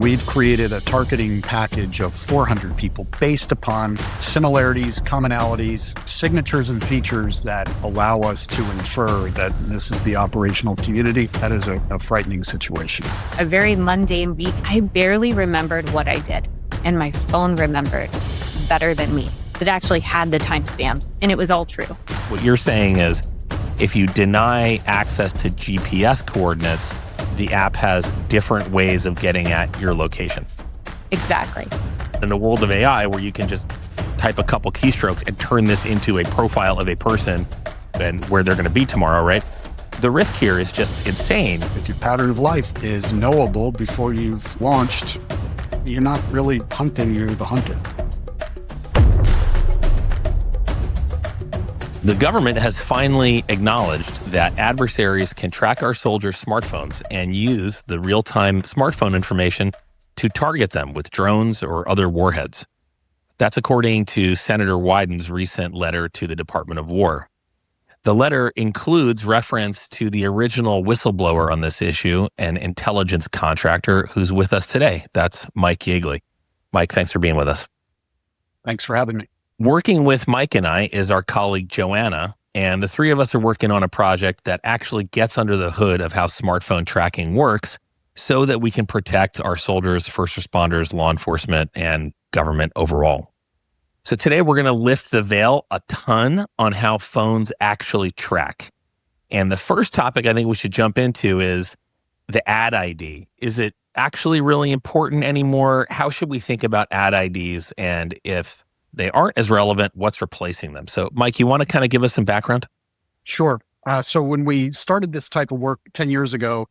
We've created a targeting package of 400 people based upon similarities, commonalities, signatures, and features that allow us to infer that this is the operational community. That is a frightening situation. A very mundane week. I barely remembered what I did, and my phone remembered better than me. It actually had the timestamps, and it was all true. What you're saying is, if you deny access to GPS coordinates, the app has different ways of getting at your location. Exactly. In the world of AI, where you can just type a couple keystrokes and turn this into a profile of a person and where they're going to be tomorrow, right? The risk here is just insane. If your pattern of life is knowable before you've launched, you're not really hunting, you're the hunter. The government has finally acknowledged that adversaries can track our soldiers' smartphones and use the real-time smartphone information to target them with drones or other warheads. That's according to Senator Wyden's recent letter to the Department of War. The letter includes reference to the original whistleblower on this issue, an intelligence contractor who's with us today. That's Mike Yeagley. Mike, thanks for being with us. Thanks for having me. Working with Mike and I is our colleague Joanna, and the three of us are working on a project that actually gets under the hood of how smartphone tracking works so that we can protect our soldiers, first responders, law enforcement, and government overall. So today we're going to lift the veil a ton on how phones actually track. And the first topic I think we should jump into is the ad ID. Is it actually really important anymore? How should we think about ad IDs? And if they aren't as relevant, what's replacing them? So Mike, you want to kind of give us some background? Sure. So when we started this type of work 10 years ago,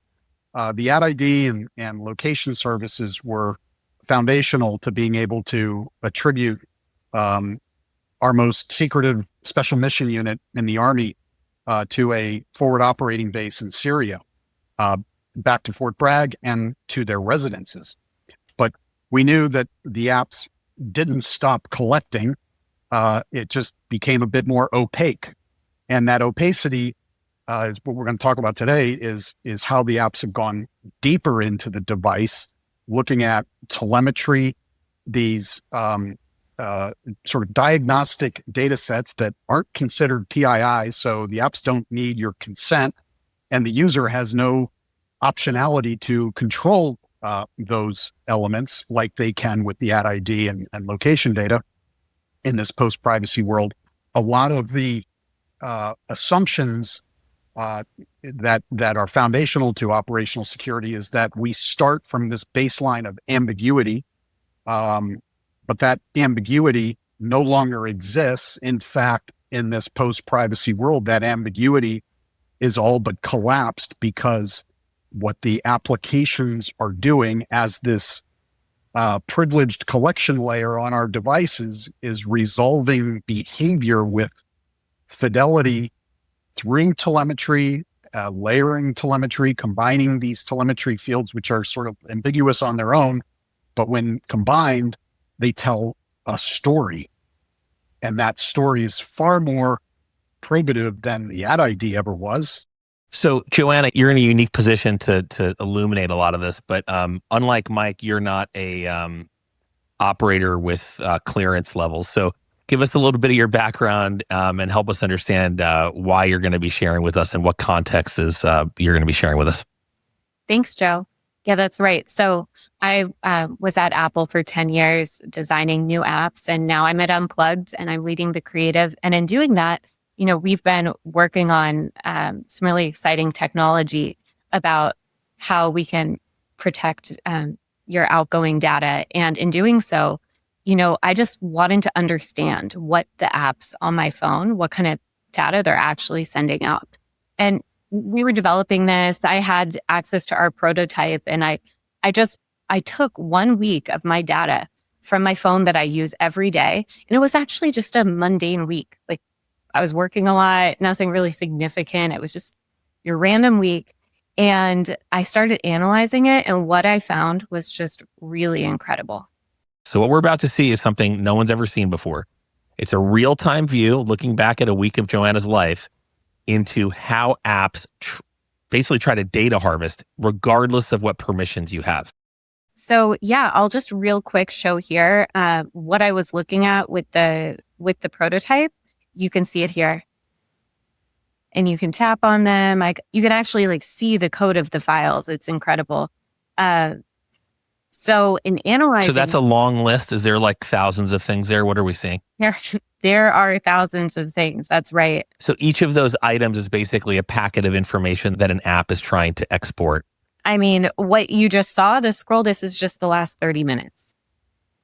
the ad ID and location services were foundational to being able to attribute our most secretive special mission unit in the Army to a forward operating base in Syria, back to Fort Bragg and to their residences. But we knew that the apps didn't stop collecting. It just became a bit more opaque. And that opacity is what we're going to talk about today is how the apps have gone deeper into the device, looking at telemetry, these sort of diagnostic data sets that aren't considered PII. So the apps don't need your consent, and the user has no optionality to control those elements like they can with the ad ID and location data in this post-privacy world. A lot of the assumptions that are foundational to operational security is that we start from this baseline of ambiguity, but that ambiguity no longer exists. In fact, in this post-privacy world, that ambiguity is all but collapsed because what the applications are doing as this privileged collection layer on our devices is resolving behavior with fidelity through telemetry, layering telemetry, combining these telemetry fields, which are sort of ambiguous on their own, but when combined, they tell a story. And that story is far more probative than the ad ID ever was. So Joanna, you're in a unique position to illuminate a lot of this, but unlike Mike, you're not a operator with clearance levels. So give us a little bit of your background and help us understand why you're going to be sharing with us and what context is you're going to be sharing with us. Thanks, Joe. Yeah, that's right. So I was at Apple for 10 years designing new apps, and now I'm at Unplugged and I'm leading the creative. And in doing that, we've been working on some really exciting technology about how we can protect your outgoing data. And in doing so, I just wanted to understand what the apps on my phone, what kind of data they're actually sending out. And we were developing this. I had access to our prototype, and I took 1 week of my data from my phone that I use every day. And it was actually just a mundane week. Like, I was working a lot, nothing really significant. It was just your random week. And I started analyzing it, and what I found was just really incredible. So what we're about to see is something no one's ever seen before. It's a real-time view looking back at a week of Joanna's life into how apps basically try to data harvest regardless of what permissions you have. So yeah, I'll just real quick show here what I was looking at with the prototype. You can see it here, and you can tap on them. You can actually like see the code of the files. It's incredible. So in analyzing, So that's a long list. Is there like thousands of things there? What are we seeing? there are thousands of things. That's right. So each of those items is basically a packet of information that an app is trying to export. I mean, what you just saw, the scroll, this is just the last 30 minutes.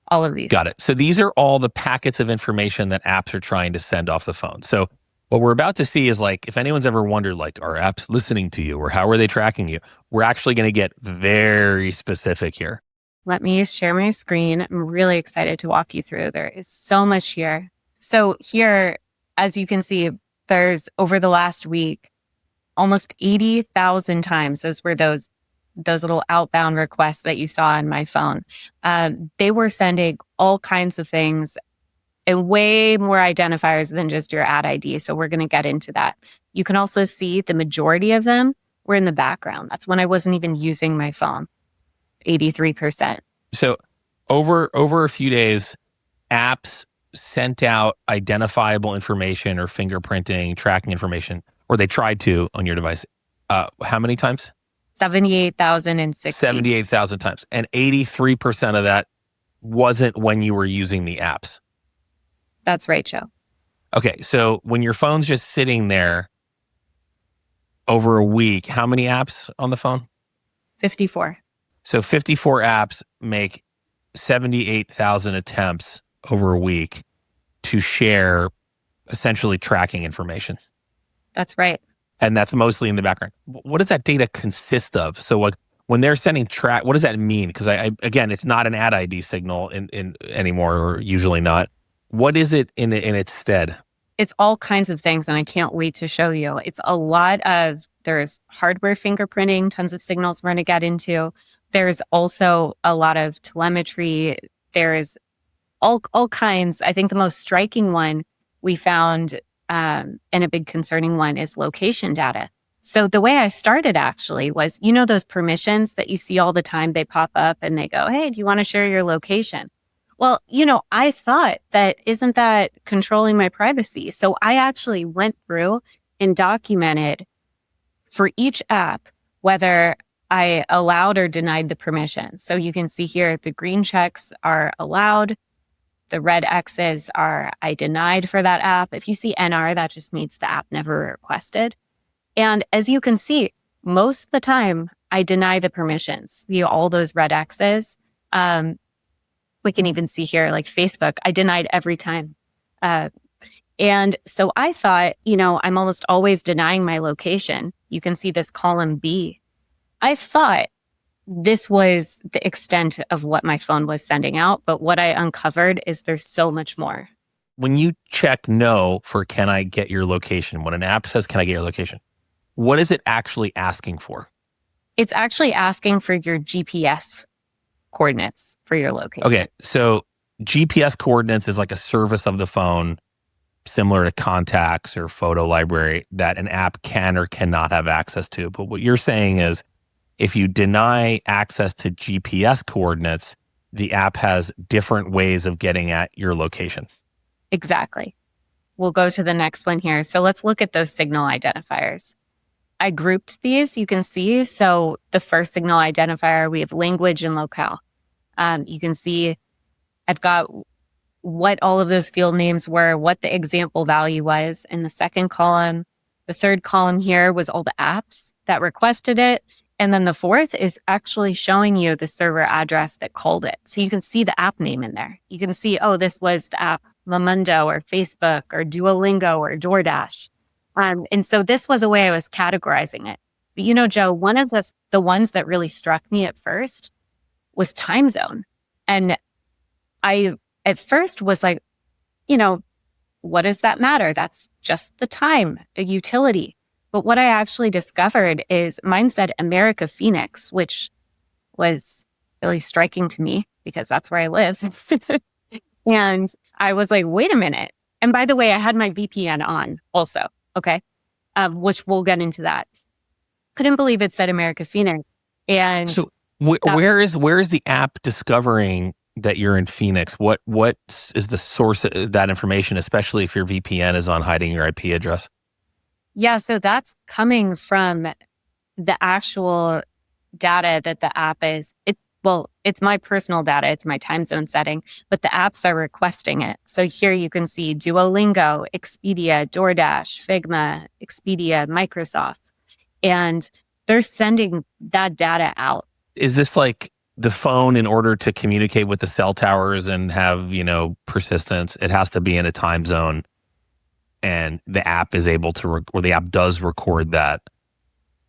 All of these. Got it. So these are all the packets of information that apps are trying to send off the phone. So what we're about to see is like, if anyone's ever wondered, like, are apps listening to you or how are they tracking you? We're actually going to get very specific here. Let me share my screen. I'm really excited to walk you through. There is so much here. So here, as you can see, there's over the last week, almost 80,000 times. Those were those little outbound requests that you saw on my phone. They were sending all kinds of things and way more identifiers than just your ad ID. So we're going to get into that. You can also see the majority of them were in the background. That's when I wasn't even using my phone, 83%. So over a few days, apps sent out identifiable information or fingerprinting, tracking information, or they tried to on your device. How many times? 78,060. 78,000 times. And 83% of that wasn't when you were using the apps. That's right, Joe. Okay, so when your phone's just sitting there over a week, how many apps on the phone? 54. So 54 apps make 78,000 attempts over a week to share essentially tracking information. That's right. And that's mostly in the background. What does that data consist of? So like when they're sending track, what does that mean? Because again, it's not an ad ID signal in anymore, or usually not. What is it in its stead? It's all kinds of things, and I can't wait to show you. It's a lot of, there's hardware fingerprinting, tons of signals we're going to get into. There's also a lot of telemetry. There's all kinds. I think the most striking one we found, and a big concerning one, is location data. So the way I started actually was, you know, those permissions that you see all the time, they pop up and they go, hey, do you want to share your location? Well, you know, I thought that isn't that controlling my privacy? So I actually went through and documented for each app whether I allowed or denied the permission. So you can see here the green checks are allowed. The red X's are I denied for that app. If you see NR, that just means the app never requested. And as you can see, most of the time I deny the permissions. See all those red X's. We can even see here, like Facebook, I denied every time. And so I thought, you know, I'm almost always denying my location. You can see this column B. I thought this was the extent of what my phone was sending out. But what I uncovered is there's so much more. When you check no for can I get your location, when an app says, can I get your location, what is it actually asking for? It's actually asking for your GPS coordinates for your location. Okay, so GPS coordinates is like a service of the phone, similar to contacts or photo library, that an app can or cannot have access to. But what you're saying is if you deny access to GPS coordinates, the app has different ways of getting at your location. Exactly. We'll go to the next one here. So let's look at those signal identifiers. I grouped these, you can see. So the first signal identifier, we have language and locale. You can see I've got what all of those field names were, what the example value was in the second column. The third column here was all the apps that requested it. And then the fourth is actually showing you the server address that called it. So you can see the app name in there. You can see, oh, this was the app Momondo or Facebook or Duolingo or DoorDash. And so this was a way I was categorizing it. But you know, Joe, one of the ones that really struck me at first was time zone. And I, at first was like, you know, what does that matter? That's just the time, a utility. But what I actually discovered is mine said America Phoenix, which was really striking to me because that's where I live. And I was like, wait a minute. And by the way, I had my VPN on also. Okay. Which we'll get into that. Couldn't believe it said America Phoenix. And So Where is the app discovering that you're in Phoenix? What is the source of that information, especially if your VPN is on hiding your IP address? Yeah, so that's coming from the actual data that the app it's my personal data, it's my time zone setting, but the apps are requesting it. So here you can see Duolingo, Expedia, DoorDash, Figma, Expedia, Microsoft, and they're sending that data out. Is this like the phone, in order to communicate with the cell towers and have, persistence, it has to be in a time zone, and the app is able to, or the app does record that.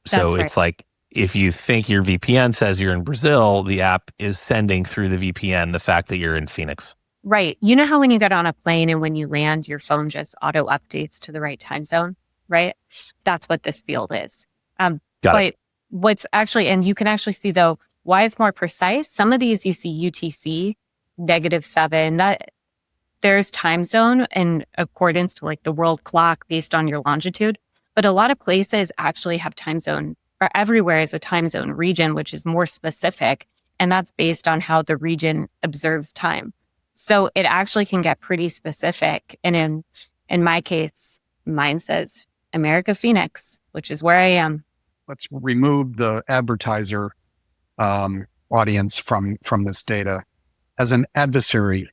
So That's it's like, if you think your VPN says you're in Brazil, the app is sending through the VPN the fact that you're in Phoenix. Right. You know how when you get on a plane and when you land, your phone just auto updates to the right time zone, right? That's what this field is. Got it. What's actually, and you can actually see though, why it's more precise. Some of these you see UTC, -7, that there's time zone in accordance to like the world clock based on your longitude. But a lot of places actually have time zone, or everywhere is a time zone region, which is more specific. And that's based on how the region observes time. So it actually can get pretty specific. And in my case, mine says America Phoenix, which is where I am. Let's remove the advertiser audience from this data. As an adversary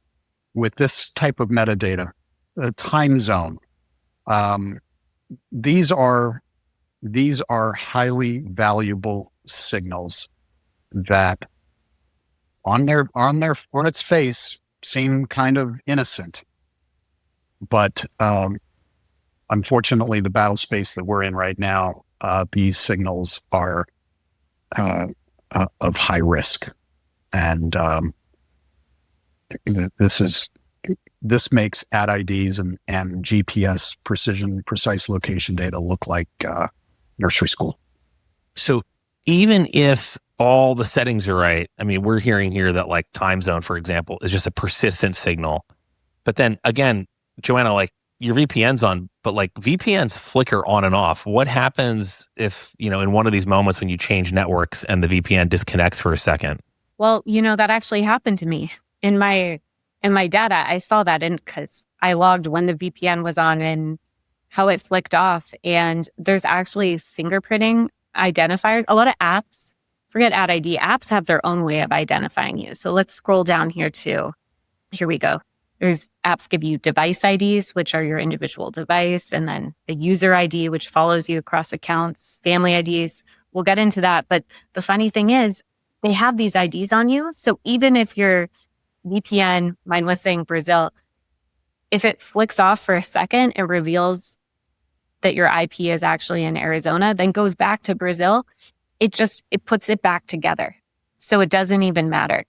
with this type of metadata, a time zone, these are highly valuable signals that on its face seem kind of innocent, but unfortunately, the battle space that we're in right now, these signals are of high risk, and this makes ad IDs and GPS precise location data look like nursery school. So even if all the settings are right, I mean, we're hearing here that like time zone, for example, is just a persistent signal. But then again, Joanna, like your VPN's on, but like VPNs flicker on and off. What happens if, in one of these moments when you change networks and the VPN disconnects for a second? Well, that actually happened to me in my data. I saw that because I logged when the VPN was on and how it flicked off. And there's actually fingerprinting identifiers. A lot of apps, forget ad ID, apps have their own way of identifying you. So let's scroll down here too. Here we go. There's apps give you device IDs, which are your individual device, and then the user ID, which follows you across accounts, family IDs. We'll get into that. But the funny thing is, they have these IDs on you. So even if your VPN, mine was saying Brazil, if it flicks off for a second, it reveals that your IP is actually in Arizona, then goes back to Brazil, it puts it back together. So it doesn't even matter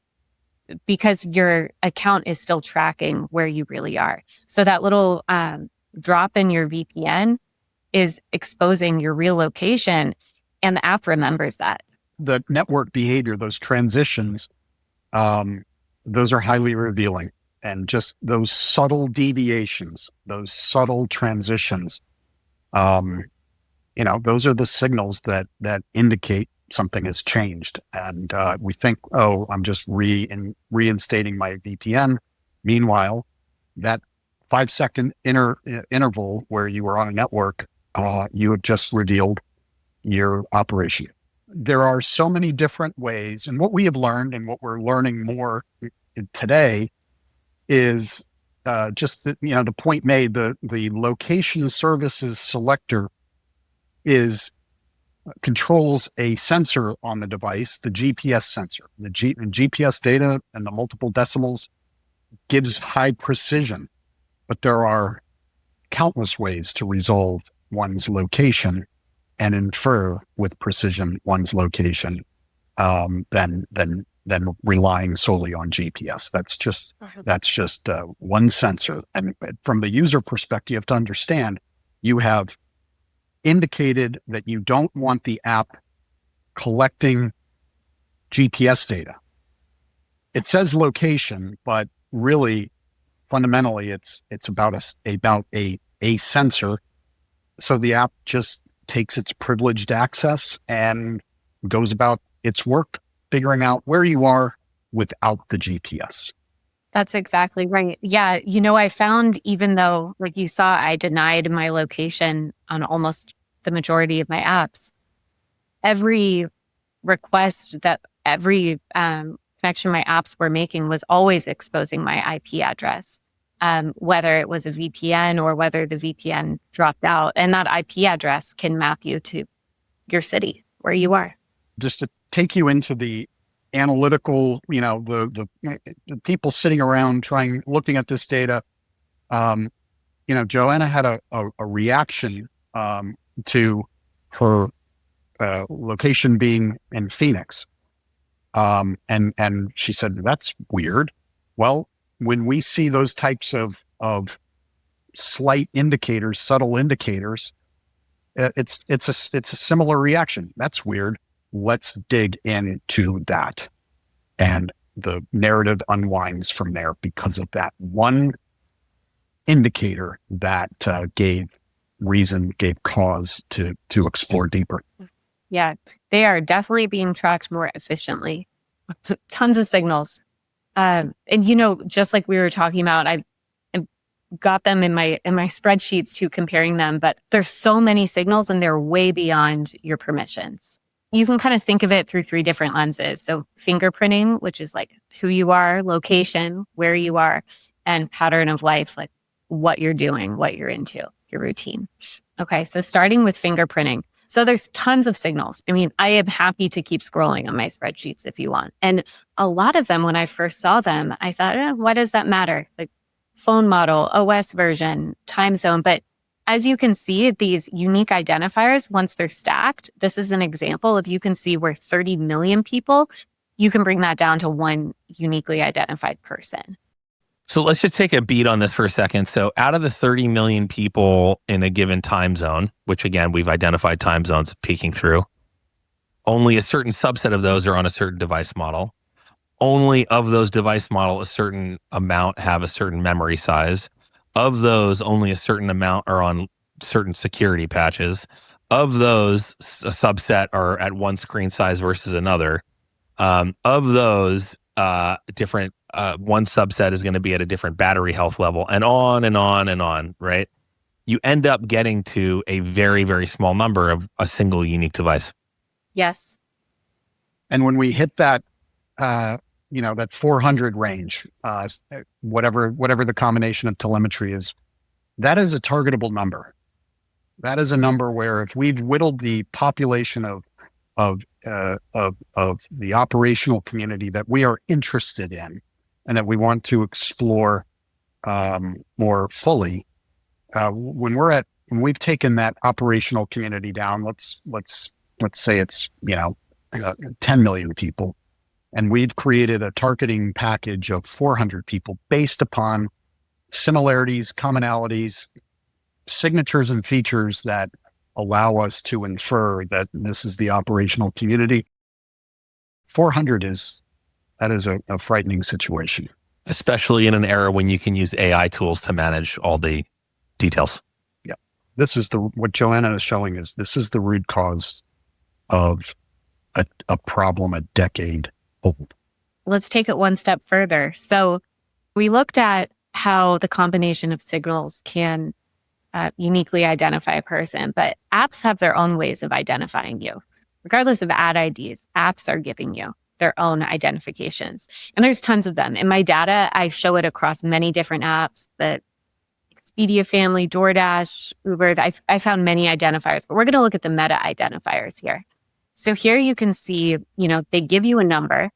because your account is still tracking where you really are. So that little drop in your VPN is exposing your real location, and the app remembers that. The network behavior, those transitions, those are highly revealing. And just those subtle deviations, those subtle transitions, those are the signals that indicate something has changed. And we think, I'm just reinstating my VPN. Meanwhile, that 5-second interval where you were on a network, you have just revealed your operation. There are so many different ways, and what we have learned and what we're learning more today is just the point made. The location services selector controls a sensor on the device, the GPS sensor. The GPS data and the multiple decimals gives high precision, but there are countless ways to resolve one's location and infer with precision one's location than relying solely on GPS. That's just one sensor. And from the user perspective, you have to understand, you have indicated that you don't want the app collecting GPS data. It says location, but really, fundamentally, it's about a sensor. So the app just takes its privileged access and goes about its work figuring out where you are without the GPS. That's exactly right. Yeah. I found, even though, like you saw, I denied my location on almost the majority of my apps, every request that every connection my apps were making was always exposing my IP address, whether it was a VPN or whether the VPN dropped out. And that IP address can map you to your city, where you are. Just to take you into the analytical, the people sitting around looking at this data, Joanna had a reaction to her location being in Phoenix. And she said, that's weird. Well, when we see those types of slight indicators, subtle indicators, it's a similar reaction. That's weird. Let's dig into that. And the narrative unwinds from there because of that one indicator that gave cause to explore deeper. Yeah, they are definitely being tracked more efficiently. Tons of signals. And just like we were talking about, I got them in my spreadsheets too, comparing them, but there's so many signals and they're way beyond your permissions. You can kind of think of it through 3 different lenses. So fingerprinting, which is like who you are, location, where you are, and pattern of life, like what you're doing, what you're into, your routine. Okay, so starting with fingerprinting. So there's tons of signals. I mean, I am happy to keep scrolling on my spreadsheets if you want. And a lot of them, when I first saw them, I thought, why does that matter? Like phone model, OS version, time zone. But as you can see, these unique identifiers, once they're stacked, this is an example of, you can see where 30 million people, you can bring that down to one uniquely identified person. So let's just take a beat on this for a second. So out of the 30 million people in a given time zone, which again, we've identified time zones peeking through, only a certain subset of those are on a certain device model. Only of those device model, a certain amount have a certain memory size. Of those, only a certain amount are on certain security patches. Of those, a subset are at one screen size versus another. Of those, different one subset is going to be at a different battery health level, and on and on and on, right? You end up getting to a very, very small number of a single unique device. Yes. And when we hit that, that 400 range, whatever the combination of telemetry is, that is a targetable number. That is a number where if we've whittled the population of the operational community that we are interested in and that we want to explore more fully, when we've taken that operational community down, let's say it's 10 million people, and we've created a targeting package of 400 people based upon similarities, commonalities, signatures, and features that allow us to infer that this is the operational community. 400 is a frightening situation. Especially in an era when you can use AI tools to manage all the details. Yeah. This is what Joanna is showing is this is the root cause of a problem a decade old. Let's take it one step further. So we looked at how the combination of signals can uniquely identify a person, but apps have their own ways of identifying you. Regardless of ad IDs, apps are giving you their own identifications. And there's tons of them. In my data, I show it across many different apps, the Expedia family, DoorDash, Uber. I found many identifiers, but we're going to look at the meta identifiers here. So here you can see, they give you a number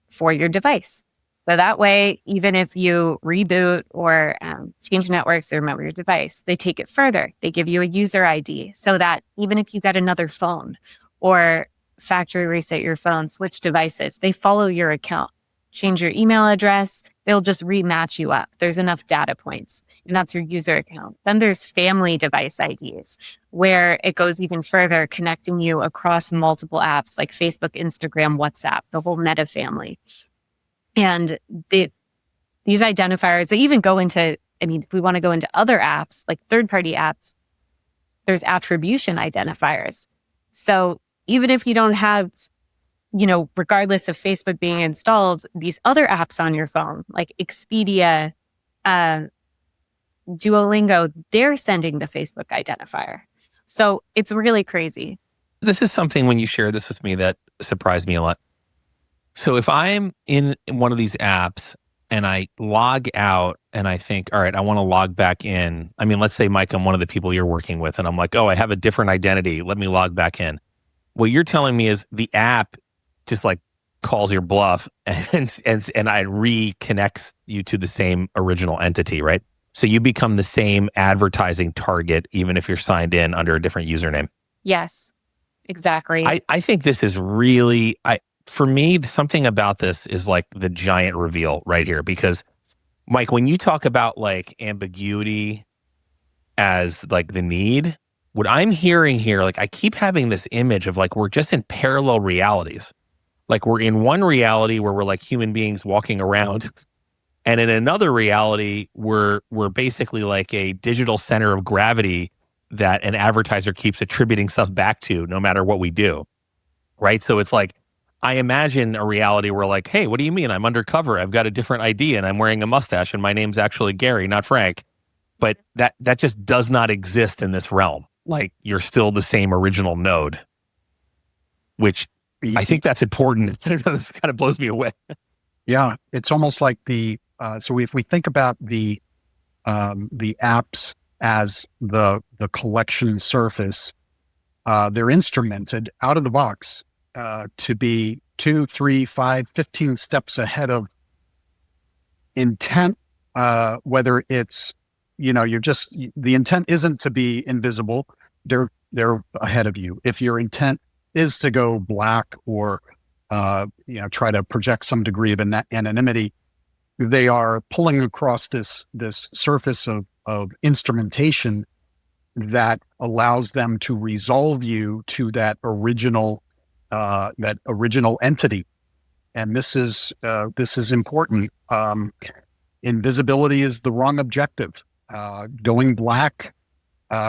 for your device. So that way, even if you reboot or change networks or remember your device, they take it further. They give you a user ID so that even if you get another phone or factory reset your phone, switch devices, they follow your account. Change your email address, they'll just rematch you up. There's enough data points, and that's your user account. Then there's family device IDs, where it goes even further, connecting you across multiple apps like Facebook, Instagram, WhatsApp, the whole Meta family. And these identifiers, they even go into, if we want to go into other apps, like third-party apps, there's attribution identifiers. So even if you don't have regardless of Facebook being installed, these other apps on your phone, like Expedia, Duolingo, they're sending the Facebook identifier. So it's really crazy. This is something when you shared this with me that surprised me a lot. So if I'm in one of these apps and I log out and I think, all right, I want to log back in. I mean, let's say, Mike, I'm one of the people you're working with and I'm like, oh, I have a different identity. Let me log back in. What you're telling me is the app just like calls your bluff and I reconnects you to the same original entity, right? So you become the same advertising target, even if you're signed in under a different username. Yes, exactly. I think this is really, for me, something about this is like the giant reveal right here. Because, Mike, when you talk about like ambiguity as like the need, what I'm hearing here, like I keep having this image of like we're just in parallel realities. Like we're in one reality where we're like human beings walking around. And in another reality, we're basically like a digital center of gravity that an advertiser keeps attributing stuff back to no matter what we do. Right. So it's like, I imagine a reality where like, hey, what do you mean? I'm undercover. I've got a different ID and I'm wearing a mustache and my name's actually Gary, not Frank. But that just does not exist in this realm. Like you're still the same original node, which I think that's important. I don't know, this kind of blows me away. Yeah, it's almost like so if we think about the apps as the collection surface, they're instrumented out of the box to be 2, 3, 5, 15 steps ahead of intent, whether it's, the intent isn't to be invisible. They're ahead of you. If your intent is to go black or, try to project some degree of anonymity, they are pulling across this surface of instrumentation that allows them to resolve you to that original entity. And this is important. Invisibility is the wrong objective. Going black,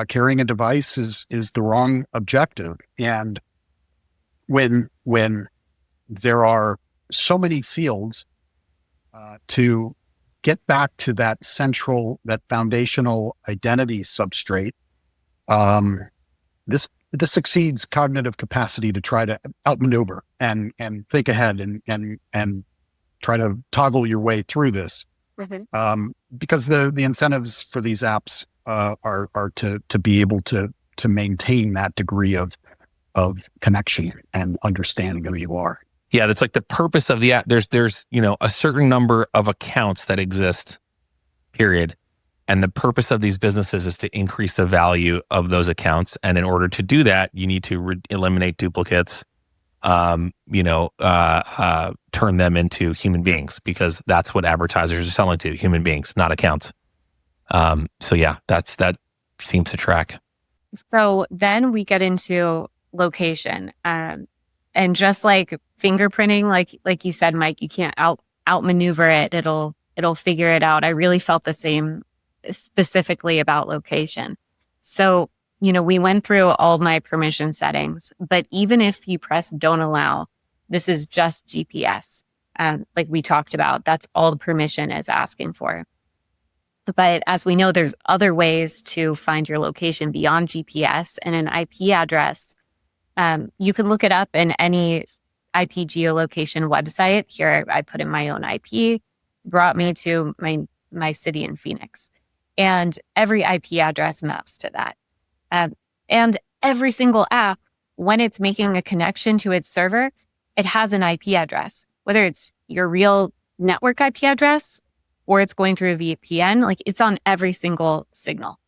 carrying a device is the wrong objective. And when there are so many fields to get back to that foundational identity substrate, this exceeds cognitive capacity to try to outmaneuver and think ahead and try to toggle your way through this. Mm-hmm. Because the incentives for these apps are to be able to maintain that degree of connection and understanding of who you are. Yeah, that's like the purpose of the app. There's a certain number of accounts that exist, period. And the purpose of these businesses is to increase the value of those accounts. And in order to do that, you need to eliminate duplicates, turn them into human beings, because that's what advertisers are selling to, human beings, not accounts. So yeah, that seems to track. So then we get into location. And just like fingerprinting, like you said, Mike, you can't outmaneuver it. It'll figure it out. I really felt the same specifically about location. So, we went through all my permission settings, but even if you press don't allow, this is just GPS. Like we talked about, that's all the permission is asking for. But as we know, there's other ways to find your location beyond GPS, and an IP address. You can look it up in any IP geolocation website. Here, I put in my own IP, brought me to my city in Phoenix. And every IP address maps to that. And every single app, when it's making a connection to its server, it has an IP address, whether it's your real network IP address or it's going through a VPN, like it's on every single signal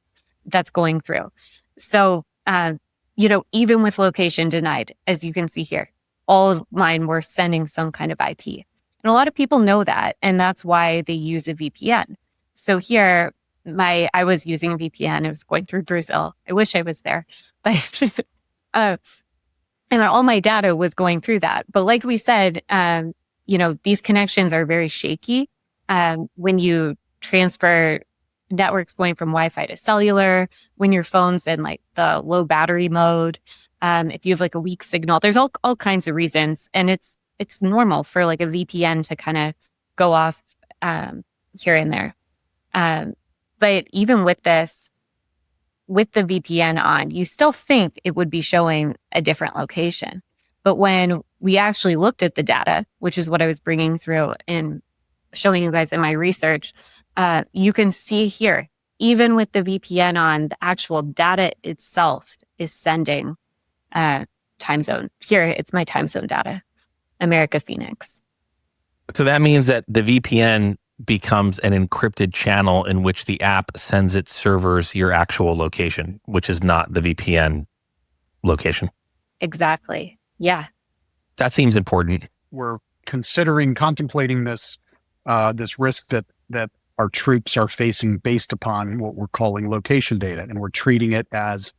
that's going through. So, even with location denied, as you can see here, all of mine were sending some kind of IP. And a lot of people know that, and that's why they use a VPN. So here, I was using a VPN. It was going through Brazil. I wish I was there. But and all my data was going through that. But like we said, these connections are very shaky. When you transfer networks going from Wi-Fi to cellular, when your phone's in like the low battery mode, if you have like a weak signal, there's all kinds of reasons. And it's normal for like a VPN to kind of go off here and there. But even with this, with the VPN on, you still think it would be showing a different location. But when we actually looked at the data, which is what I was bringing through and showing you guys in my research, you can see here, even with the VPN on, the actual data itself is sending time zone. Here, it's my time zone data, America Phoenix. So that means that the VPN becomes an encrypted channel in which the app sends its servers your actual location, which is not the VPN location. Exactly. Yeah. That seems important. We're contemplating this risk that our troops are facing based upon what we're calling location data, and we're treating it as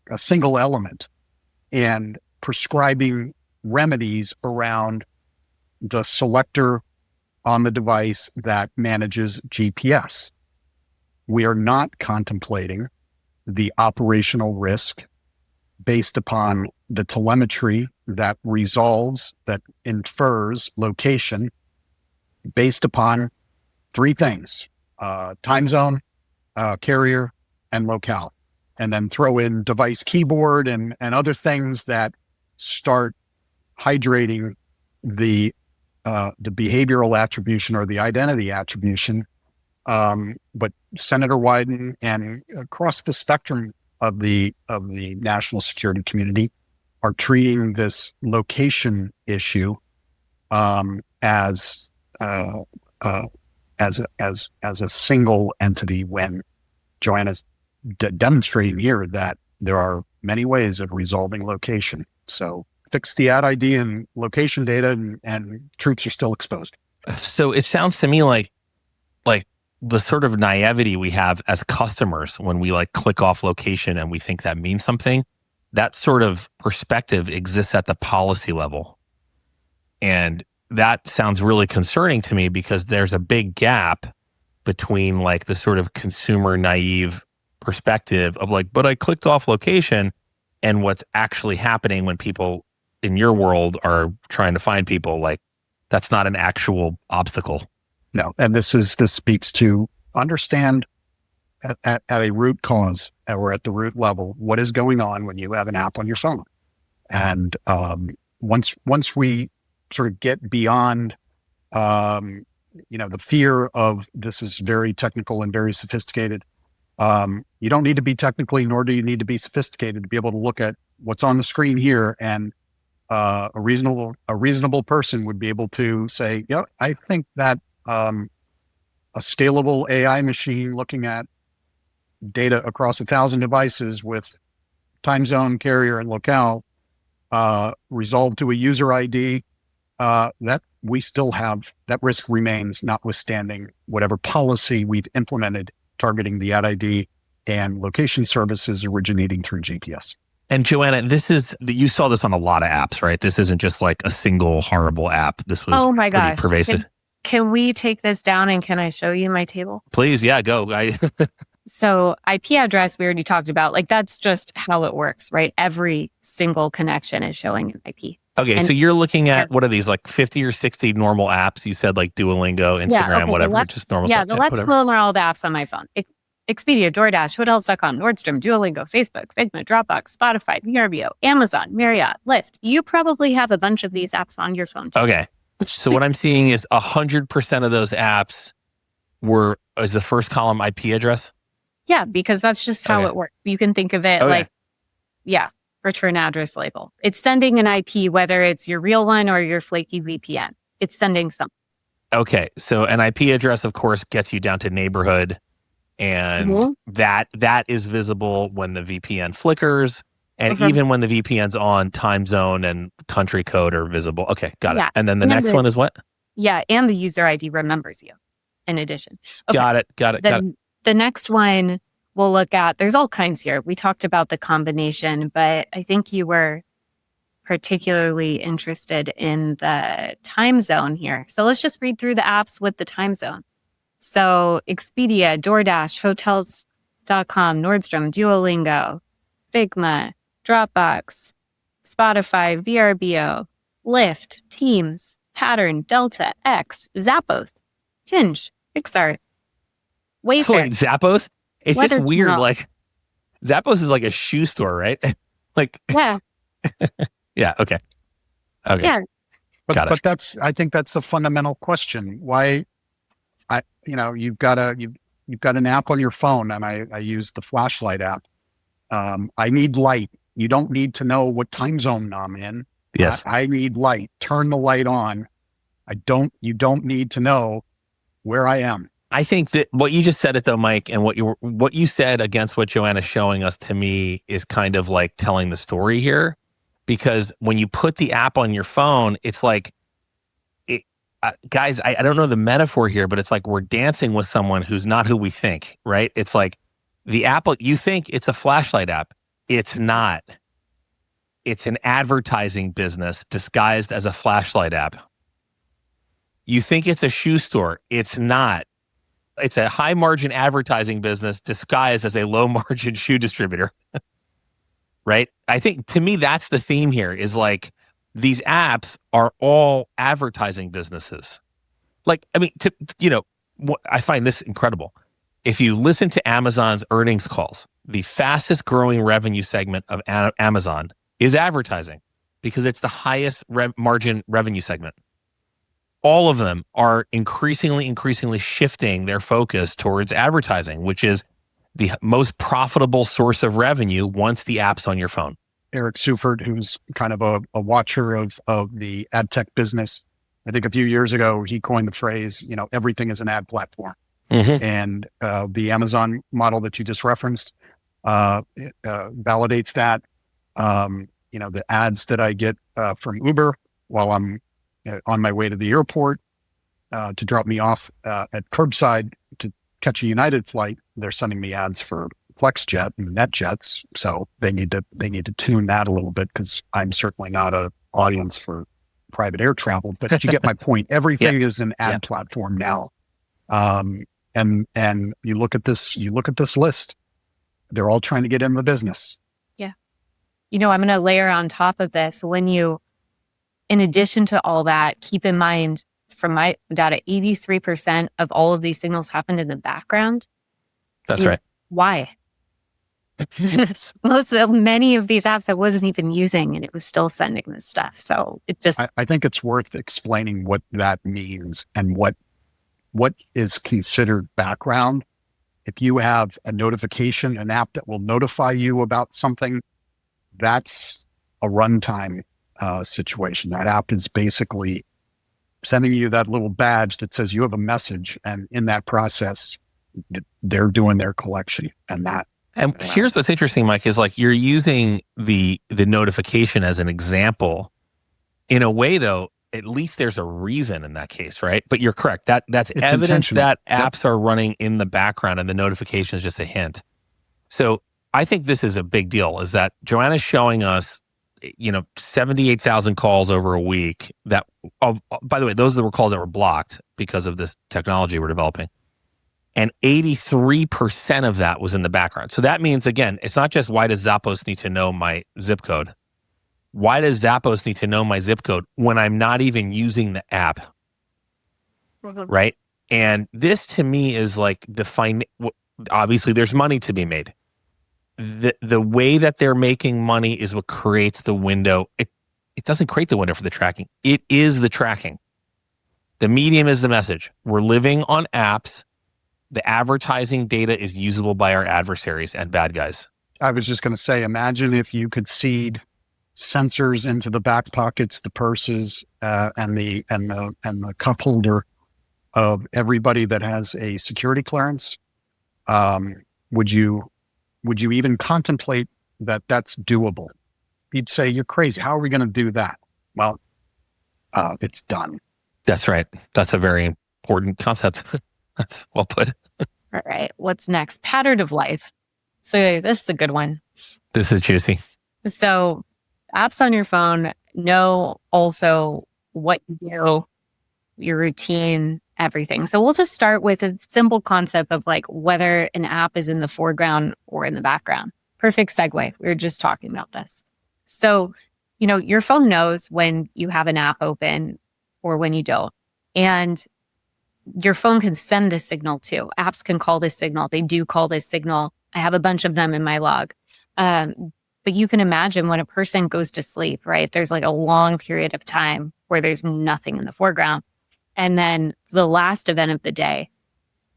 a single element and prescribing remedies around the selector on the device that manages GPS. We are not contemplating the operational risk based upon the telemetry that infers location based upon three things: time zone, carrier, and locale. And then throw in device keyboard and other things that start hydrating the behavioral attribution or the identity attribution. But Senator Wyden and across the spectrum of the national security community are treating this location issue as a single entity, when Joanna's demonstrating here that there are many ways of resolving location. So fix the ad ID and location data, and troops are still exposed. So it sounds to me like the sort of naivety we have as customers when we like click off location and we think that means something. That sort of perspective exists at the policy level. And that sounds really concerning to me, because there's a big gap between like the sort of consumer naive perspective of like, but I clicked off location, and what's actually happening when people in your world are trying to find people. Like, that's not an actual obstacle. No. And this speaks to understand at a root cause, or at the root level, what is going on when you have an app on your phone. And once we sort of get beyond the fear of this is very technical and very sophisticated, you don't need to be technically, nor do you need to be sophisticated to be able to look at what's on the screen here. And a reasonable person would be able to say, yeah, I think that a scalable AI machine looking at data across 1,000 devices with time zone, carrier, and locale resolved to a user ID, that we still have, that risk remains, notwithstanding whatever policy we've implemented targeting the ad ID and location services originating through GPS. And Joanna, you saw this on a lot of apps, right? This isn't just like a single horrible app. This was pretty pervasive. Can we take this down, and can I show you my table? Please, yeah, go. So IP address, we already talked about, like that's just how it works, right? Every single connection is showing an IP. Okay, so you're looking at, what are these, like 50 or 60 normal apps? You said like Duolingo, Instagram, whatever, just normal stuff. Yeah, the left column are all the apps on my phone. Expedia, DoorDash, Hotels.com, Nordstrom, Duolingo, Facebook, Figma, Dropbox, Spotify, VRBO, Amazon, Marriott, Lyft. You probably have a bunch of these apps on your phone too. Okay. So what I'm seeing is 100% of those apps is the first column IP address? Yeah, because that's just how it works. You can think of it return address label. It's sending an IP, whether it's your real one or your flaky VPN. It's sending something. Okay. So an IP address, of course, gets you down to neighborhood. And that is visible when the VPN flickers. And even when the VPN's on, time zone and country code are visible. Okay, got it. And then the next one is what? Yeah, and the user ID remembers you in addition. Okay. Got it. The next one we'll look at, there's all kinds here. We talked about the combination, but I think you were particularly interested in the time zone here. So let's just read through the apps with the time zone. So Expedia, DoorDash, Hotels.com, Nordstrom, Duolingo, Figma, Dropbox, Spotify, VRBO, Lyft, Teams, Pattern, Delta, X, Zappos, Hinge, Pixar, Wait, Wayfair, Zappos? It's just Weather weird. Channel. Like Zappos is like a shoe store, right? Like, Yeah, yeah, okay. Okay. yeah. Got it. But I think that's a fundamental question. Why, you've got an app on your phone, and I use the flashlight app. I need light. You don't need to know what time zone I'm in. Yes. I need light. Turn the light on. You don't need to know where I am. I think that what you just said it though, Mike, and what you said against what Joanna's showing us to me is kind of like telling the story here, because when you put the app on your phone, it's like, guys, I don't know the metaphor here, but it's like we're dancing with someone who's not who we think, right? It's like the app, you think it's a flashlight app. It's not. It's an advertising business disguised as a flashlight app. You think it's a shoe store. It's not. It's a high margin advertising business disguised as a low margin shoe distributor. Right? I think to me, that's the theme here is like these apps are all advertising businesses. Like, I mean, I find this incredible. If you listen to Amazon's earnings calls, the fastest growing revenue segment of Amazon is advertising because it's the highest margin revenue segment. All of them are increasingly shifting their focus towards advertising, which is the most profitable source of revenue once the app's on your phone. Eric Seufert, who's kind of a watcher of the ad tech business, I think a few years ago, he coined the phrase, everything is an ad platform. Mm-hmm. And the Amazon model that you just referenced validates that. The ads that I get from Uber while I'm on my way to the airport to drop me off at curbside to catch a United flight, they're sending me ads for FlexJet and NetJets. So they need to tune that a little bit because I'm certainly not an audience for private air travel. But you get my point. Everything is an ad platform now. And you look at this list. They're all trying to get in the business. Yeah. I'm going to layer on top of this. In addition to all that, keep in mind from my data, 83% of all of these signals happened in the background. That's right. Why? Many of these apps I wasn't even using, and it was still sending this stuff. So it just, I think it's worth explaining what that means and what is considered background. If you have a notification, an app that will notify you about something, that's a runtime situation. That app is basically sending you that little badge that says you have a message, and in that process, they're doing their collection. And here's what's interesting, Mike, is like you're using the notification as an example. In a way, though, at least there's a reason in that case, right? But you're correct. That's it's evidence that Yep. apps are running in the background and the notification is just a hint. So I think this is a big deal, is that Joanna's showing us, 78,000 calls over a week that, by the way, those were calls that were blocked because of this technology we're developing. And 83% of that was in the background. So that means, again, it's not just why does Zappos need to know my zip code? Why does Zappos need to know my zip code when I'm not even using the app? Right? And this to me is like obviously there's money to be made. The way that they're making money is what creates the window. It doesn't create the window for the tracking. It is the tracking. The medium is the message. We're living on apps. The advertising data is usable by our adversaries and bad guys. I was just going to say, imagine if you could seed sensors into the back pockets, the purses, and the cup holder of everybody that has a security clearance. Would you even contemplate that that's doable? You'd say, you're crazy. How are we going to do that? Well, it's done. That's right. That's a very important concept. That's well put. all right, what's next? Pattern of life. So this is a good one. This is juicy. So apps on your phone know also what you do, your routine, everything. So we'll just start with a simple concept of like whether an app is in the foreground or in the background. Perfect segue. We were just talking about this. So, your phone knows when you have an app open or when you don't. And your phone can send this signal too. Apps can call this signal. They do call this signal. I have a bunch of them in my log. But you can imagine when a person goes to sleep, right? There's like a long period of time where there's nothing in the foreground. And then the last event of the day,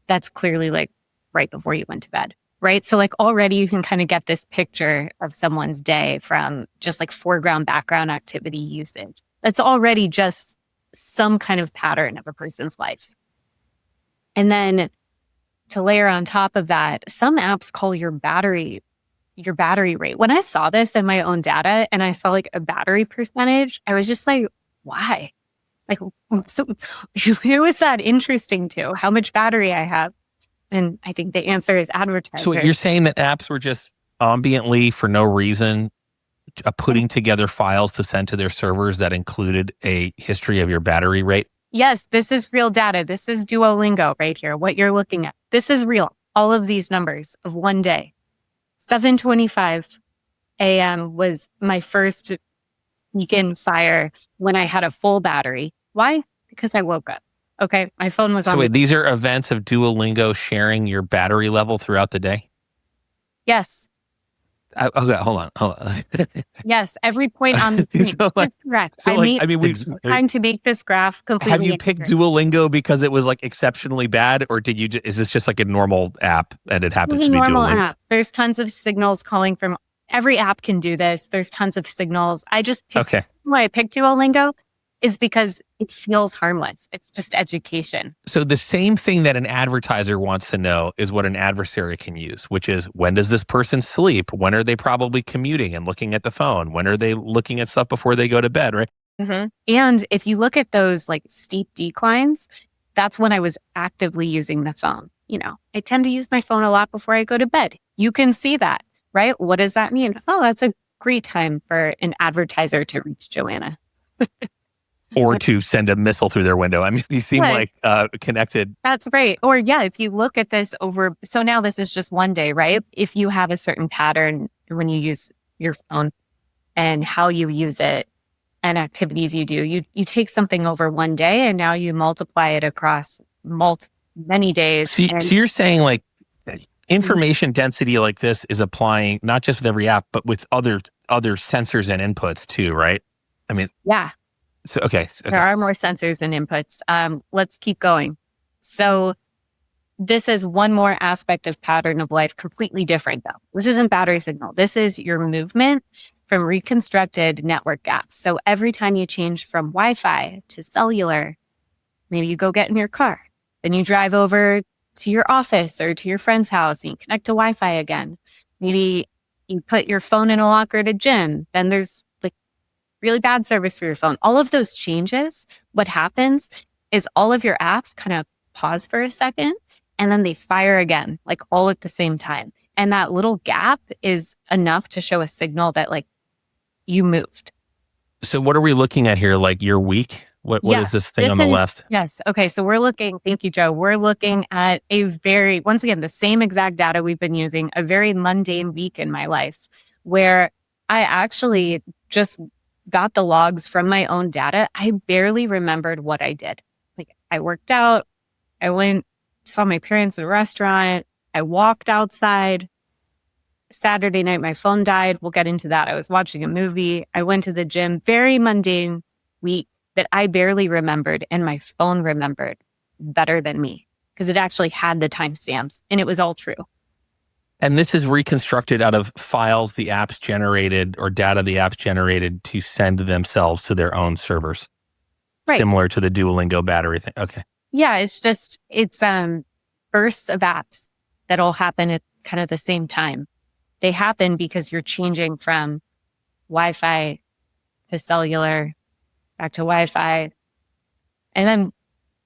that's clearly like right before you went to bed, right? So like already you can kind of get this picture of someone's day from just like foreground, background activity usage. That's already just some kind of pattern of a person's life. And then to layer on top of that, some apps call your battery rate. When I saw this in my own data and I saw like a battery percentage, I was just like, why? Like, who is that interesting to? How much battery I have? And I think the answer is advertisers. So you're saying that apps were just ambiently, for no reason, putting together files to send to their servers that included a history of your battery rate? Yes, this is real data. This is Duolingo right here, what you're looking at. This is real. All of these numbers of one day. 7:25 a.m. was my first beacon fire when I had a full battery. Why? Because I woke up. Okay, my phone was on. So wait, these are events of Duolingo sharing your battery level throughout the day? Yes. Okay, hold on. Yes, every point on the screen. That's correct. Trying to make this graph completely. Have you picked Duolingo because it was like exceptionally bad, or is this just like a normal app and it happens to be normal Duolingo? App. There's tons of signals calling from every app can do this. There's tons of signals. I just picked, why I picked Duolingo is because it feels harmless. It's just education. So the same thing that an advertiser wants to know is what an adversary can use, which is, when does this person sleep? When are they probably commuting and looking at the phone? When are they looking at stuff before they go to bed, right? Mm-hmm. And if you look at those like steep declines, that's when I was actively using the phone. I tend to use my phone a lot before I go to bed. You can see that, right? What does that mean? Oh, that's a great time for an advertiser to reach Joanna. Or to send a missile through their window. I mean, you seem like connected. That's right. Or if you look at this so now this is just one day, right? If you have a certain pattern when you use your phone and how you use it and activities you do, you take something over one day and now you multiply it across many days. So you're saying like information density like this is applying not just with every app, but with other sensors and inputs too, right? I mean, yeah. So, okay. There are more sensors and inputs. Let's keep going. So this is one more aspect of pattern of life, completely different though. This isn't battery signal. This is your movement from reconstructed network gaps. So every time you change from Wi-Fi to cellular, maybe you go get in your car, then you drive over to your office or to your friend's house and you connect to Wi-Fi again. Maybe you put your phone in a locker at a gym, then there's really bad service for your phone. All of those changes, what happens is all of your apps kind of pause for a second and then they fire again, like all at the same time. And that little gap is enough to show a signal that like you moved. So what are we looking at here? Like your week? What is this thing on the left? Yes. Okay. So thank you, Joe. We're looking at once again, the same exact data we've been using, a very mundane week in my life where I actually just got the logs from my own data. I barely remembered what I did. Like I worked out, I saw my parents at a restaurant, I walked outside. Saturday night, my phone died. We'll get into that. I was watching a movie. I went to the gym. Very mundane week that I barely remembered and my phone remembered better than me because it actually had the timestamps and it was all true. And this is reconstructed out of files the apps generated or data the apps generated to send themselves to their own servers. Right. Similar to the Duolingo battery thing. Okay. Yeah, it's bursts of apps that'll happen at kind of the same time. They happen because you're changing from Wi-Fi to cellular, back to Wi-Fi. And then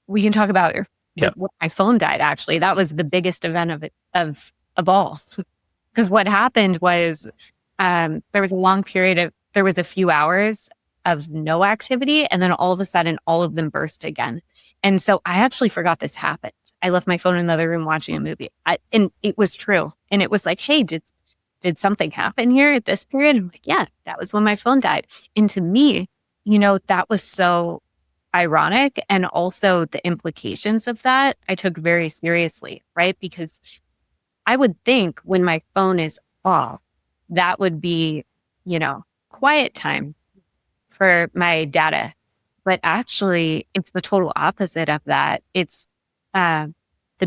we can talk about when my phone died, actually. That was the biggest event of all. Because what happened was there was a long period there was a few hours of no activity. And then all of a sudden, all of them burst again. And so I actually forgot this happened. I left my phone in the other room watching a movie. And it was true. And it was like, hey, did something happen here at this period? I'm like, yeah, that was when my phone died. And to me, that was so ironic. And also the implications of that, I took very seriously, right? Because I would think when my phone is off, that would be, quiet time for my data. But actually, it's the total opposite of that. It's the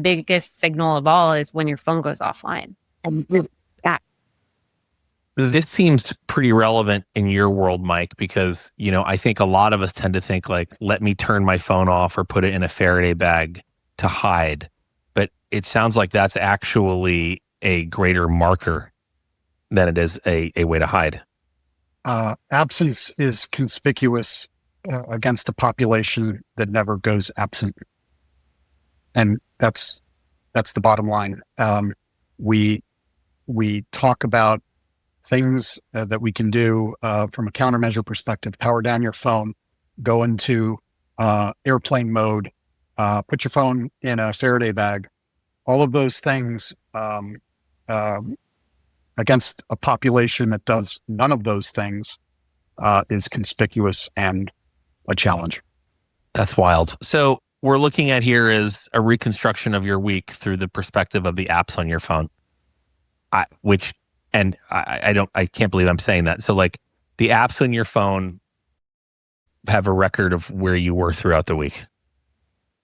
biggest signal of all is when your phone goes offline. And yeah. This seems pretty relevant in your world, Mike, because, I think a lot of us tend to think like, let me turn my phone off or put it in a Faraday bag to hide. But it sounds like that's actually a greater marker than it is a way to hide. Absence is conspicuous against a population that never goes absent. And that's the bottom line. We talk about things that we can do from a countermeasure perspective. Power down your phone, go into airplane mode, put your phone in a Faraday bag. All of those things against a population that does none of those things is conspicuous and a challenge. That's wild. So we're looking at here is a reconstruction of your week through the perspective of the apps on your phone. I can't believe I'm saying that. So like the apps on your phone have a record of where you were throughout the week.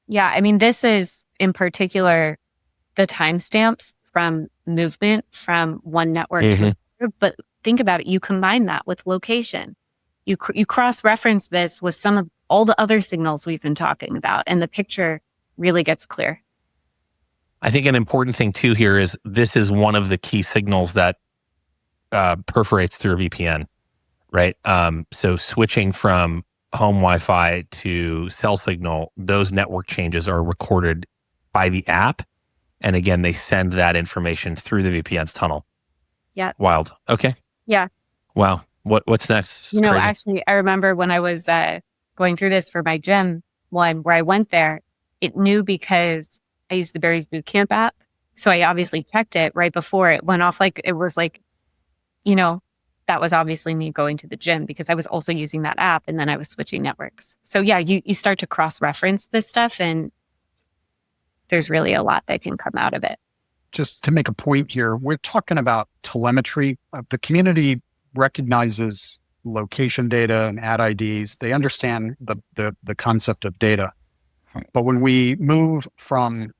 Yeah. I mean, this is in particular the timestamps from movement from one network to another. But think about it. You combine that with location. You cross-reference this with some of all the other signals we've been talking about, and the picture really gets clear. I think an important thing too here is this is one of the key signals that perforates through a VPN, right? So switching from home Wi-Fi to cell signal, those network changes are recorded by the app. And again, they send that information through the VPN's tunnel. Yeah. Wild. Okay. Yeah. Wow. What's next? Crazy. Actually, I remember when I was going through this for my gym one where I went there, it knew because I used the Barry's Bootcamp app. So I obviously checked it right before it went off. Like it was like, that was obviously me going to the gym because I was also using that app and then I was switching networks. So yeah, you start to cross-reference this stuff and there's really a lot that can come out of it. Just to make a point here, we're talking about telemetry. The community recognizes location data and ad IDs. They understand the concept of data. But when we move from,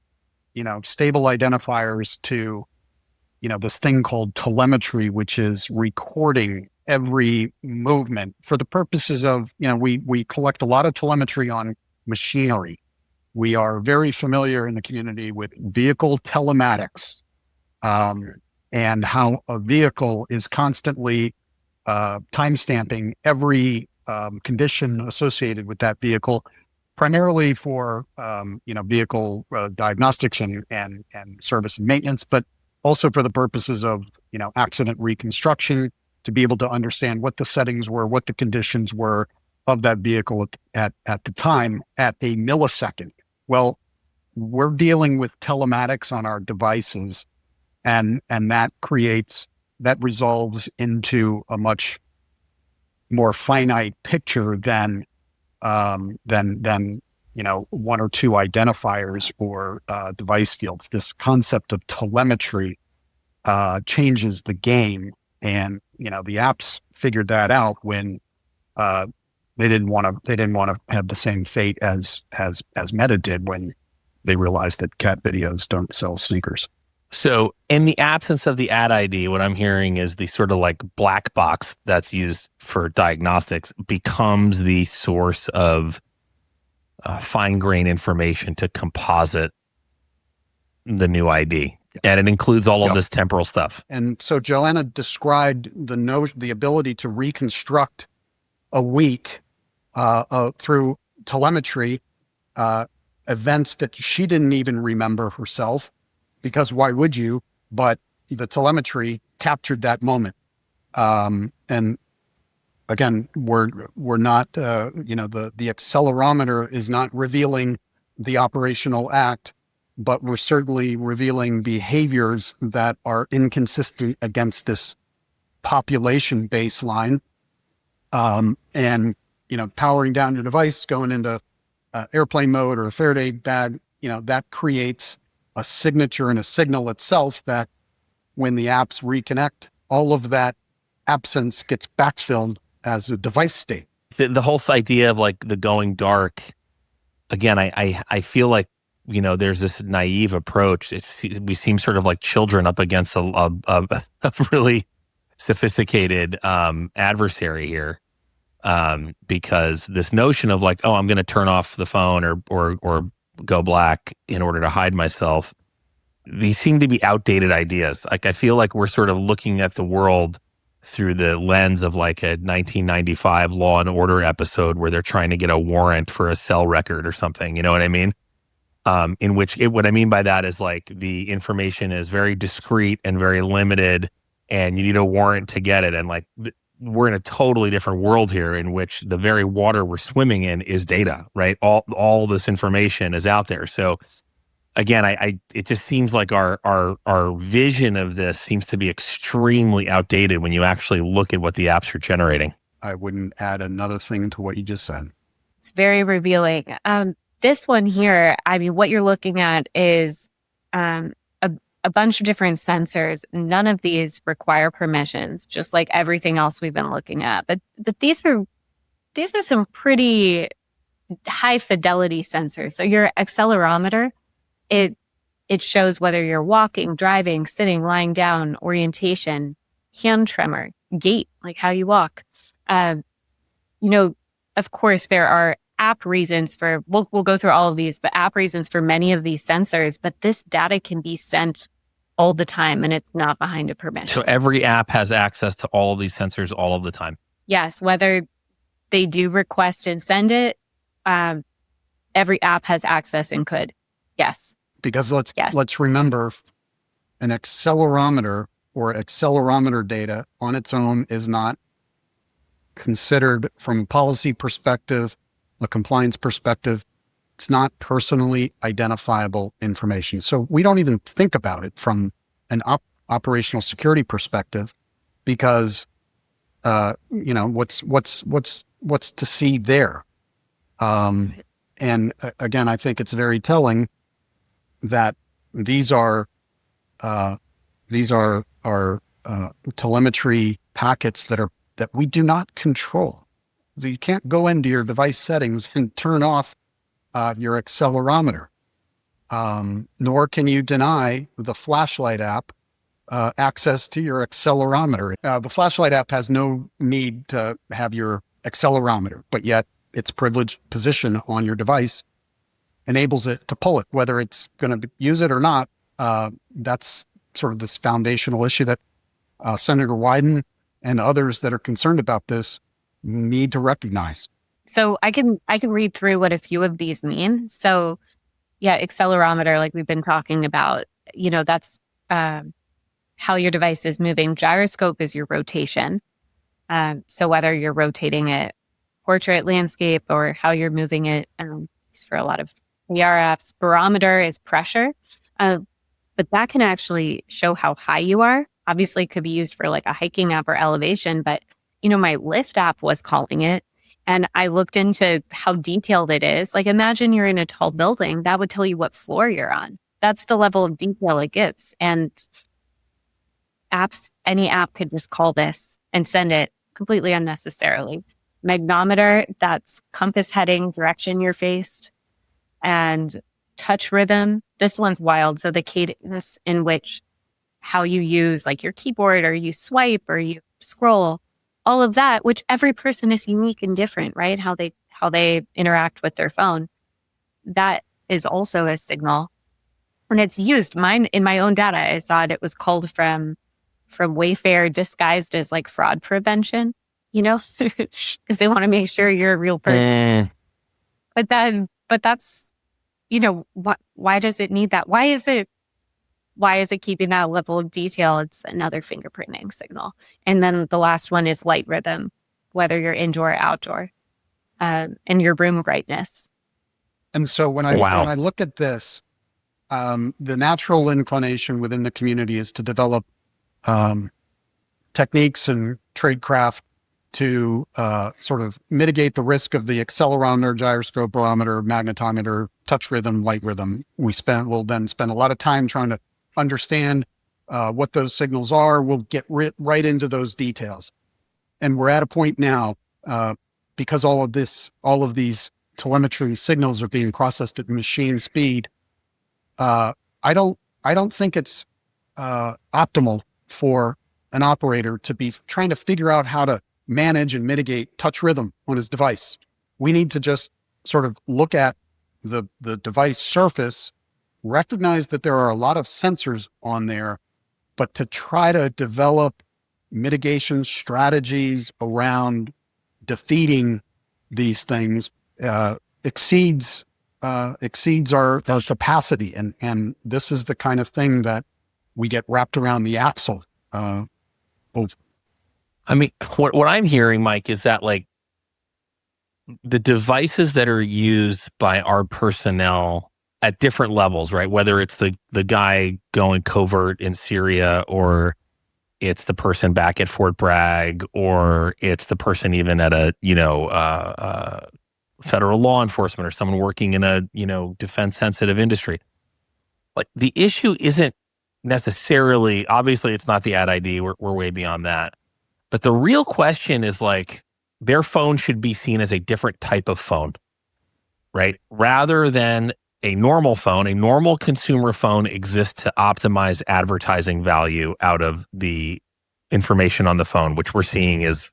stable identifiers to, this thing called telemetry, which is recording every movement for the purposes of, we collect a lot of telemetry on machinery. We are very familiar in the community with vehicle telematics and how a vehicle is constantly timestamping every condition associated with that vehicle, primarily for vehicle diagnostics and service and maintenance, but also for the purposes of accident reconstruction, to be able to understand what the settings were, what the conditions were of that vehicle at the time at a millisecond. Well, we're dealing with telematics on our devices, and that resolves into a much more finite picture than one or two identifiers or device fields. This concept of telemetry changes the game, and the apps figured that out when they didn't want to have the same fate as Meta did when they realized that cat videos don't sell sneakers. So in the absence of the ad ID, what I'm hearing is the sort of like black box that's used for diagnostics becomes the source of fine grain information to composite the new ID. And it includes all of this temporal stuff. And so Joanna described the ability to reconstruct a week through telemetry, events that she didn't even remember herself, because why would you? But the telemetry captured that moment. And again, we're not, the accelerometer is not revealing the operational act, but we're certainly revealing behaviors that are inconsistent against this population baseline. And, powering down your device, going into airplane mode or a Faraday bag, that creates a signature and a signal itself that when the apps reconnect, all of that absence gets backfilled as a device state. The whole idea of like the going dark, again, I feel like, there's this naive approach. We seem sort of like children up against a really sophisticated adversary here. Because this notion of like, oh, I'm going to turn off the phone or go black in order to hide myself, these seem to be outdated ideas. Like, I feel like we're sort of looking at the world through the lens of like a 1995 Law and Order episode where they're trying to get a warrant for a cell record or something. You know what I mean? In which what I mean by that is like the information is very discrete and very limited, and you need a warrant to get it. And like, we're in a totally different world here in which the very water we're swimming in is data, right? All this information is out there. So again, it just seems like our vision of this seems to be extremely outdated when you actually look at what the apps are generating. I wouldn't add another thing to what you just said. It's very revealing. This one here, I mean, what you're looking at is a bunch of different sensors. None of these require permissions, just like everything else we've been looking at. But these are some pretty high fidelity sensors. So your accelerometer, it shows whether you're walking, driving, sitting, lying down, orientation, hand tremor, gait, like how you walk. Of course, there are app reasons for, we'll go through all of these, but app reasons for many of these sensors, but this data can be sent all the time and it's not behind a permission. So every app has access to all of these sensors all of the time? Yes, whether they do request and send it, every app has access and could. Yes. Because let's remember, an accelerometer or accelerometer data on its own is not considered from a policy perspective, a compliance perspective. It's not personally identifiable information. So we don't even think about it from an operational security perspective because, what's to see there? And again, I think it's very telling that these are telemetry packets that we do not control. So you can't go into your device settings and turn off your accelerometer, nor can you deny the flashlight app access to your accelerometer. The flashlight app has no need to have your accelerometer, but yet its privileged position on your device enables it to pull it, whether it's going to use it or not. That's sort of this foundational issue that Senator Wyden and others that are concerned about this need to recognize. So I can read through what a few of these mean. So yeah, accelerometer, like we've been talking about, that's how your device is moving. Gyroscope is your rotation. So whether you're rotating it portrait, landscape, or how you're moving it, for a lot of VR apps. Barometer is pressure, but that can actually show how high you are. Obviously, it could be used for like a hiking app or elevation, but my Lyft app was calling it. And I looked into how detailed it is. Like, imagine you're in a tall building, that would tell you what floor you're on. That's the level of detail it gives. And any app could just call this and send it completely unnecessarily. Magnometer, that's compass heading, direction you're faced. And touch rhythm, this one's wild. So the cadence in which how you use like your keyboard or you swipe or you scroll, all of that, which every person is unique and different, right? How they interact with their phone. That is also a signal. And it's used. In my own data, I saw it was called from Wayfair disguised as like fraud prevention, because they want to make sure you're a real person. But that's, why does it need that? Why is it keeping that level of detail? It's another fingerprinting signal. And then the last one is light rhythm. whether you're indoor or outdoor, and your room brightness. And so when I look at this, the natural inclination within the community is to develop techniques and tradecraft to sort of mitigate the risk of the accelerometer, gyroscope, barometer, magnetometer, touch rhythm, light rhythm. We'll then spend a lot of time trying to understand what those signals are. We'll get right into those details. And we're at a point now, because all of these telemetry signals are being processed at machine speed. I don't think it's optimal for an operator to be trying to figure out how to manage and mitigate touch rhythm on his device. We need to just sort of look at the device surface, recognize that there are a lot of sensors on there, but to try to develop mitigation strategies around defeating these things exceeds our capacity. And this is the kind of thing that we get wrapped around the axle over. I mean, what I'm hearing, Mike, is that like the devices that are used by our personnel at different levels, right? Whether it's the guy going covert in Syria, or it's the person back at Fort Bragg, or it's the person even at a federal law enforcement, or someone working in a defense sensitive industry. Like, the issue isn't necessarily, obviously it's not the ad ID. We're way beyond that. But the real question is, like, their phone should be seen as a different type of phone, right? Rather than a normal phone. A normal consumer phone exists to optimize advertising value out of the information on the phone, which we're seeing is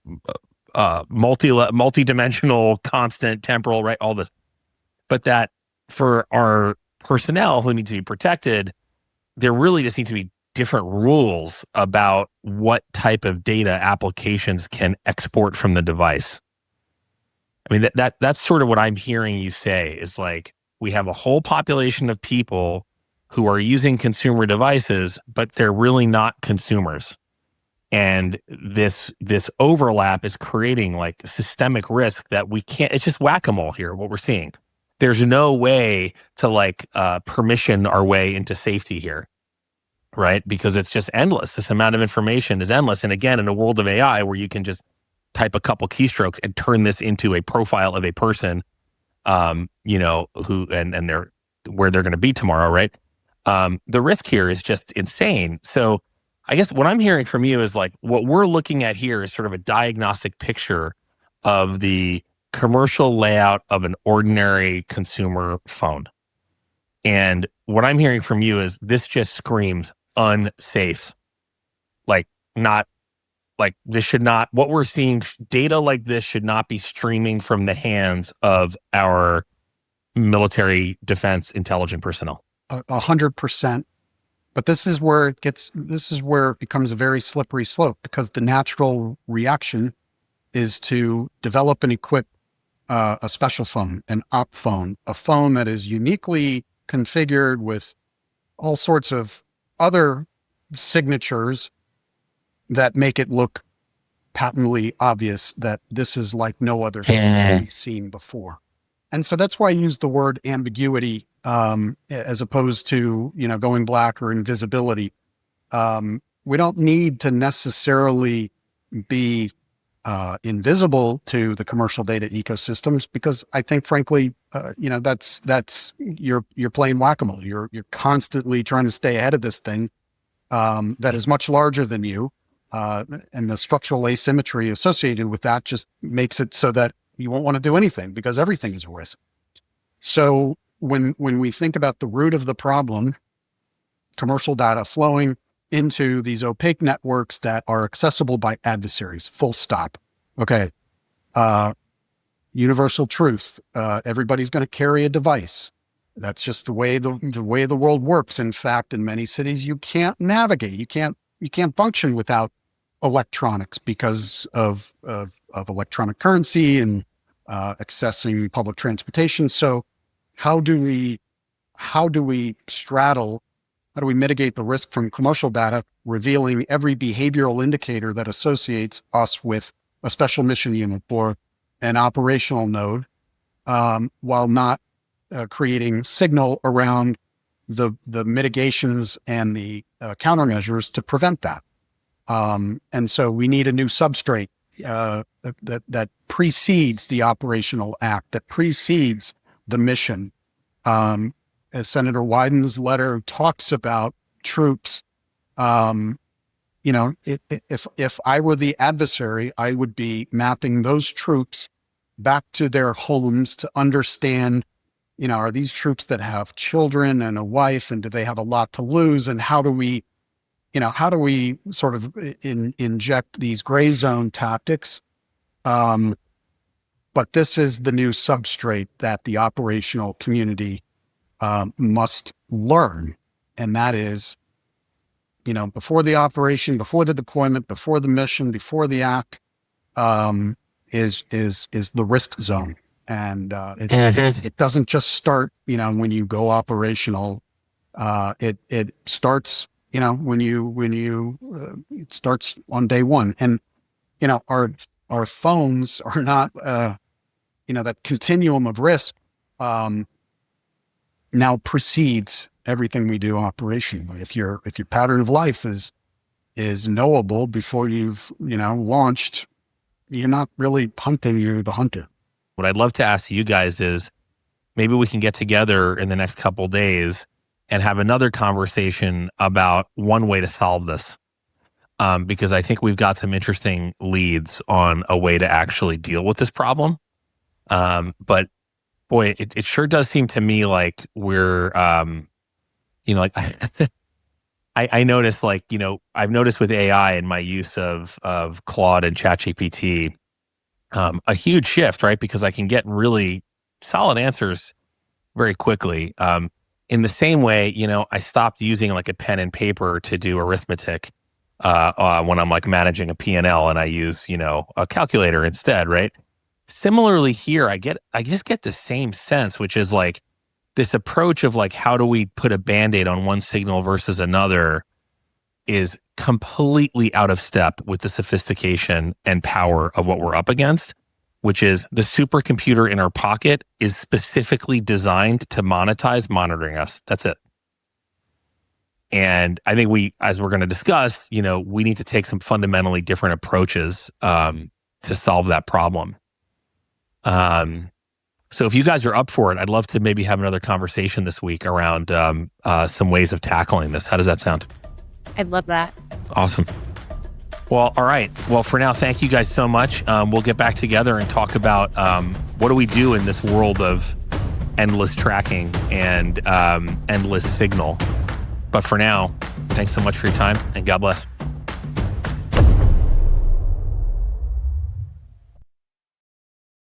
multi-dimensional, constant, temporal, right? All this. But that for our personnel who need to be protected, there really just need to be different rules about what type of data applications can export from the device. I mean, that's sort of what I'm hearing you say, is like, we have a whole population of people who are using consumer devices, but they're really not consumers. And this overlap is creating like systemic risk that we can't, it's just whack-a-mole here, what we're seeing. There's no way to like permission our way into safety here, right? Because it's just endless. This amount of information is endless. And again, in a world of AI where you can just type a couple keystrokes and turn this into a profile of a person, who and they're where they're going to be tomorrow, right? The risk here is just insane. So I guess what I'm hearing from you is like, what we're looking at here is sort of a diagnostic picture of the commercial layout of an ordinary consumer phone. And what I'm hearing from you is this just screams unsafe. Like, not like this should not, what we're seeing, data like this should not be streaming from the hands of our military, defense, intelligent personnel. 100%. But this is where it becomes a very slippery slope, because the natural reaction is to develop and equip a special phone, an op phone, a phone that is uniquely configured with all sorts of other signatures that make it look patently obvious that this is like no other thing we've seen before. And so that's why I use the word ambiguity as opposed to, going black or invisibility. We don't need to necessarily be invisible to the commercial data ecosystems, because I think, frankly, that's you're playing whack-a-mole. You're constantly trying to stay ahead of this thing that is much larger than you, and the structural asymmetry associated with that just makes it so that you won't want to do anything, because everything is a risk. So when we think about the root of the problem, commercial data flowing into these opaque networks that are accessible by adversaries, full stop. Okay. Universal truth. Everybody's going to carry a device. That's just the way the world works. In fact, in many cities, you can't navigate. You can't function without electronics because of electronic currency and accessing public transportation. So how do we mitigate the risk from commercial data revealing every behavioral indicator that associates us with a special mission unit for an operational node, while not creating signal around the mitigations and the countermeasures to prevent that. And so we need a new substrate that precedes the operational act, that precedes the mission. As Senator Wyden's letter talks about troops, if I were the adversary, I would be mapping those troops back to their homes to understand, are these troops that have children and a wife, and do they have a lot to lose? And how do we sort of inject these gray zone tactics? But this is the new substrate that the operational community must learn. And that is, before the operation, before the deployment, before the mission, before the act, is the risk zone. And it doesn't just start, when you go operational. It starts, it starts on day one. And our phones are not, that continuum of risk now precedes everything we do operationally. If your pattern of life is knowable before you've launched, you're not really hunting, you're the hunter. What I'd love to ask you guys is maybe we can get together in the next couple of days and have another conversation about one way to solve this. Because I think we've got some interesting leads on a way to actually deal with this problem. But boy, it sure does seem to me like we're, like I noticed, I've noticed with AI and my use of Claude and ChatGPT, a huge shift, right? Because I can get really solid answers very quickly. In the same way, I stopped using like a pen and paper to do arithmetic when I'm like managing a P&L, and I use, a calculator instead, right? Similarly here, I just get the same sense, which is like this approach of like, how do we put a Band-Aid on one signal versus another is completely out of step with the sophistication and power of what we're up against, which is the supercomputer in our pocket is specifically designed to monetize monitoring us. That's it. And I think as we're going to discuss, we need to take some fundamentally different approaches to solve that problem. So if you guys are up for it, I'd love to maybe have another conversation this week around some ways of tackling this. How does that sound? I'd love that. Awesome. Well, all right. Well, for now, thank you guys so much. We'll get back together and talk about what do we do in this world of endless tracking and endless signal. But for now, thanks so much for your time, and God bless.